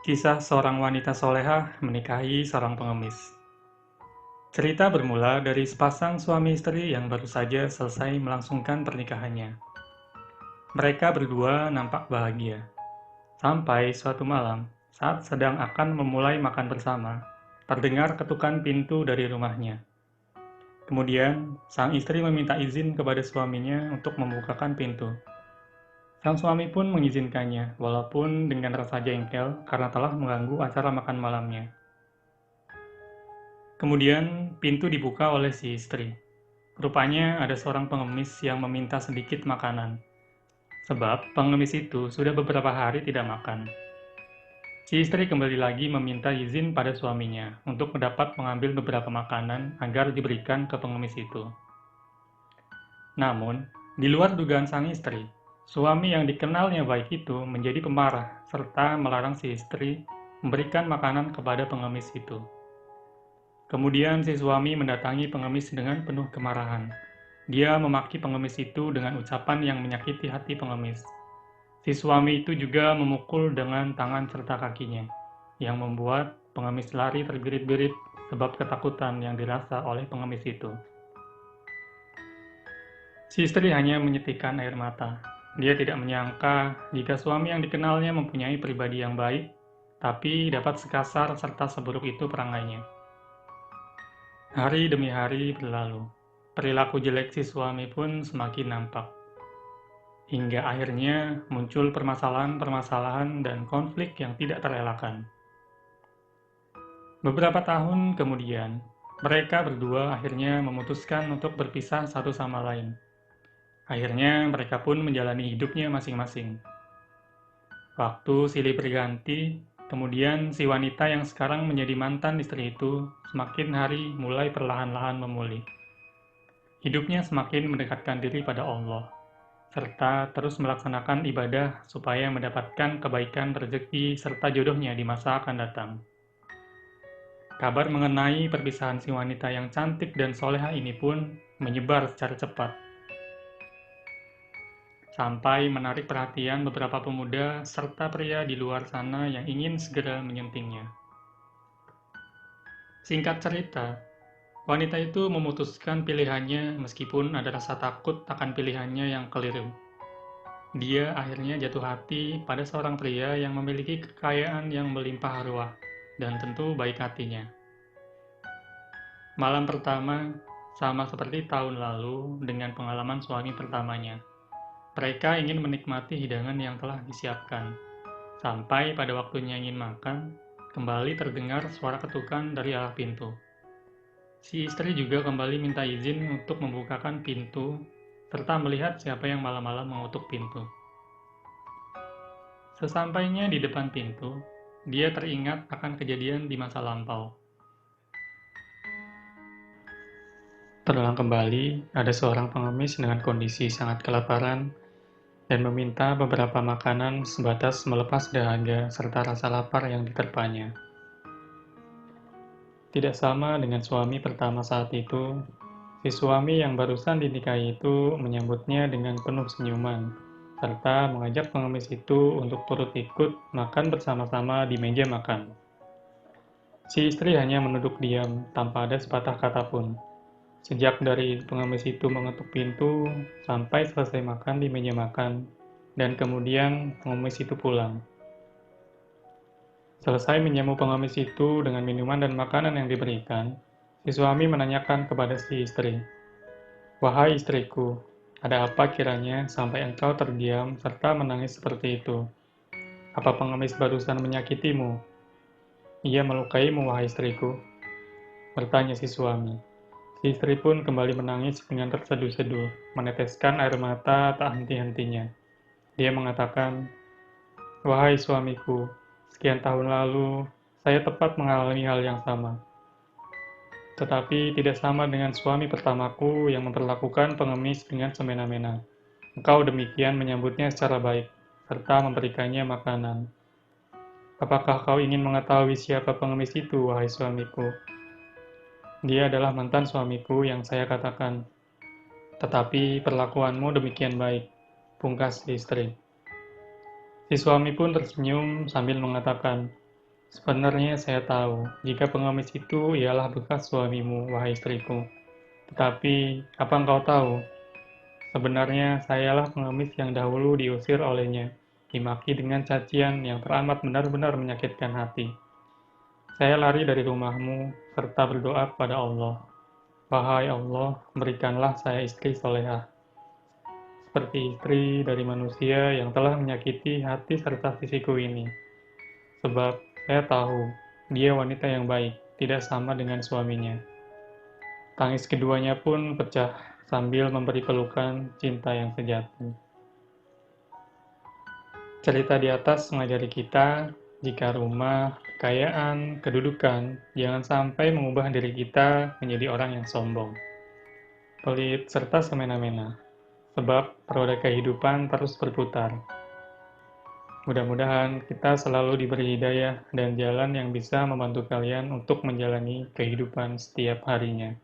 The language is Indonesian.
Kisah seorang wanita solehah menikahi seorang pengemis. Cerita bermula dari sepasang suami istri yang baru saja selesai melangsungkan pernikahannya. Mereka berdua nampak bahagia. Sampai suatu malam, saat sedang akan memulai makan bersama, terdengar ketukan pintu dari rumahnya. Kemudian, sang istri meminta izin kepada suaminya untuk membukakan pintu. Sang suami pun mengizinkannya, walaupun dengan rasa jengkel karena telah mengganggu acara makan malamnya. Kemudian pintu dibuka oleh si istri. Rupanya ada seorang pengemis yang meminta sedikit makanan. Sebab pengemis itu sudah beberapa hari tidak makan. Si istri kembali lagi meminta izin pada suaminya untuk dapat mengambil beberapa makanan agar diberikan ke pengemis itu. Namun, di luar dugaan sang istri, suami yang dikenalnya baik itu menjadi pemarah serta melarang si istri memberikan makanan kepada pengemis itu. Kemudian si suami mendatangi pengemis dengan penuh kemarahan. Dia memaki pengemis itu dengan ucapan yang menyakiti hati pengemis. Si suami itu juga memukul dengan tangan serta kakinya, yang membuat pengemis lari terbirit-birit sebab ketakutan yang dirasa oleh pengemis itu. Si istri hanya menyetikkan air mata. Dia tidak menyangka jika suami yang dikenalnya mempunyai pribadi yang baik, tapi dapat sekasar serta seburuk itu perangainya. Hari demi hari berlalu. Perilaku jelek si suami pun semakin nampak. Hingga akhirnya muncul permasalahan-permasalahan dan konflik yang tidak terelakkan. Beberapa tahun kemudian, mereka berdua akhirnya memutuskan untuk berpisah satu sama lain. Akhirnya mereka pun menjalani hidupnya masing-masing. Waktu silih berganti, kemudian si wanita yang sekarang menjadi mantan istri itu semakin hari mulai perlahan-lahan memulih. Hidupnya semakin mendekatkan diri pada Allah, serta terus melaksanakan ibadah supaya mendapatkan kebaikan rezeki serta jodohnya di masa akan datang. Kabar mengenai perpisahan si wanita yang cantik dan soleha ini pun menyebar secara cepat, sampai menarik perhatian beberapa pemuda serta pria di luar sana yang ingin segera menyentingnya. Singkat cerita, wanita itu memutuskan pilihannya meskipun ada rasa takut akan pilihannya yang keliru. Dia akhirnya jatuh hati pada seorang pria yang memiliki kekayaan yang melimpah ruah dan tentu baik hatinya. Malam pertama sama seperti tahun lalu dengan pengalaman suami pertamanya. Mereka ingin menikmati hidangan yang telah disiapkan. Sampai pada waktunya ingin makan, kembali terdengar suara ketukan dari arah pintu. Si istri juga kembali minta izin untuk membukakan pintu, serta melihat siapa yang malam-malam mengutuk pintu. Sesampainya di depan pintu, dia teringat akan kejadian di masa lampau. Terulang kembali, ada seorang pengemis dengan kondisi sangat kelaparan dan meminta beberapa makanan sebatas melepas dahaga serta rasa lapar yang diterpanya. Tidak sama dengan suami pertama saat itu, si suami yang barusan dinikahi itu menyambutnya dengan penuh senyuman, serta mengajak pengemis itu untuk turut ikut makan bersama-sama di meja makan. Si istri hanya menunduk diam tanpa ada sepatah kata pun. Sejak dari pengemis itu mengetuk pintu sampai selesai makan di meja makan, dan kemudian pengemis itu pulang. Selesai menjamu pengemis itu dengan minuman dan makanan yang diberikan, si suami menanyakan kepada si istri, "Wahai istriku, ada apa kiranya sampai engkau terdiam serta menangis seperti itu? Apa pengemis barusan menyakitimu? Ia melukaimu, wahai istriku?" bertanya si suami. Si istri pun kembali menangis dengan terseduh-seduh, meneteskan air mata tak henti-hentinya. Dia mengatakan, "Wahai suamiku, sekian tahun lalu, saya tepat mengalami hal yang sama. Tetapi tidak sama dengan suami pertamaku yang memperlakukan pengemis dengan semena-mena. Engkau demikian menyambutnya secara baik, serta memberikannya makanan. Apakah kau ingin mengetahui siapa pengemis itu, wahai suamiku?" "Dia adalah mantan suamiku yang saya katakan. Tetapi perlakuanmu demikian baik," pungkas si istri. Si suami pun tersenyum sambil mengatakan, Sebenarnya saya tahu, jika pengemis itu ialah bekas suamimu, wahai istriku. Tetapi, apa engkau tahu? Sebenarnya sayalah pengemis yang dahulu diusir olehnya, dimaki dengan cacian yang teramat benar-benar menyakitkan hati. Saya lari dari rumahmu, serta berdoa kepada Allah. Wahai Allah, berikanlah saya istri solehah, seperti istri dari manusia yang telah menyakiti hati serta sisiku ini. Sebab saya tahu, dia wanita yang baik, tidak sama dengan suaminya. Tangis keduanya pun pecah sambil memberi pelukan cinta yang sejati. Cerita di atas mengajari kita, jika rumah, kekayaan, kedudukan, jangan sampai mengubah diri kita menjadi orang yang sombong, pelit, serta semena-mena. Sebab roda kehidupan terus berputar. Mudah-mudahan kita selalu diberi hidayah dan jalan yang bisa membantu kalian untuk menjalani kehidupan setiap harinya.